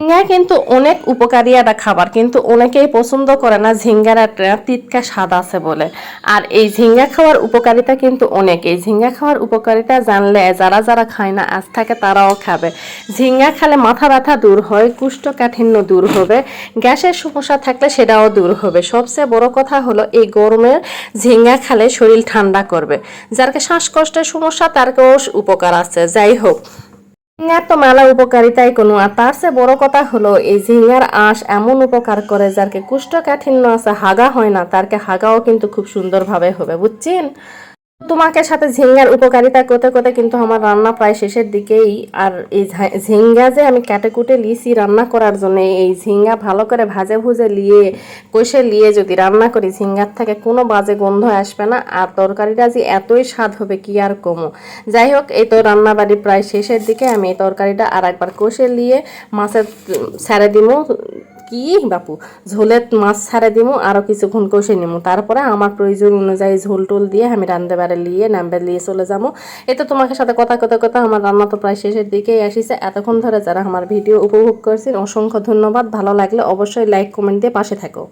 ঝিঙ্গা কিন্তু অনেক উপকারী একটা খাবার, কিন্তু অনেকেই পছন্দ করে না ঝিঙ্গার একটা তিতকা স্বাদ আছে বলে। আর এই ঝিঙ্গা খাওয়ার উপকারিতা কিন্তু অনেক, এই ঝিঙ্গা খাওয়ার উপকারিতা জানলে যারা যারা খায় না আজ থেকে তারাও খাবে। ঝিঙ্গা খেলে মাথা ব্যথা দূর হয়, কোষ্ঠকাঠিন্য দূর হবে, গ্যাসের সমস্যা থাকলে সেটাও দূর হবে। সবচেয়ে বড় কথা হলো এই গরমে ঝিঙ্গা খেলে শরীর ঠান্ডা করবে। যারকে শ্বাসকষ্টের সমস্যা তারকেও উপকার আছে। যাই হোক, ঝিঙ্গার তো মেলা উপকারিতাই কোনো, আর তার চেয়ে বড় কথা হলো এই ঝিঙ্গার আঁশ এমন উপকার করে যারকে কোষ্ঠকাঠিন্য আছে, হাগা হয় না, তারকে হাগাও কিন্তু খুব সুন্দরভাবে হবে, বুঝছেন? তোমাকে সাথে ঝিঙ্গার উপকারিতা করতে করতে কিন্তু আমার রান্না প্রায় শেষের দিকেই। আর এই ঝিঙ্গা যে আমি কেটে কুটে লিয়েছি রান্না করার জন্য, এই ঝিঙ্গা ভালো করে ভাজে ভুজে লিয়ে কষে লিয়ে যদি রান্না করি ঝিঙ্গার থেকে কোনো বাজে গন্ধ আসবে না, আর তরকারিটা যে এতই স্বাদ হবে কি আর কমো। যাই হোক, এই তো রান্না বাড়ি প্রায় শেষের দিকে, আমি এই তরকারিটা আর একবার কষে লিয়ে মাছের ছেড়ে দিব, কি বাপু, ঝোলে মাছ ছাড়ে দিমু, আরও কিছুক্ষণ কষে নিমু, তারপরে আমার প্রয়োজন অনুযায়ী ঝোল টোল দিয়ে আমি রান্ধতে পারে লিয়ে নামবে লিয়ে চলে যাবো। এতে তোমাকে সাথে কথা কথা কথা আমার রান্না তো প্রায় শেষের দিকেই আসিছে। এতক্ষণ ধরে যারা আমার ভিডিও উপভোগ করছেন অসংখ্য ধন্যবাদ। ভালো লাগলে অবশ্যই লাইক কমেন্ট দিয়ে পাশে থাকো।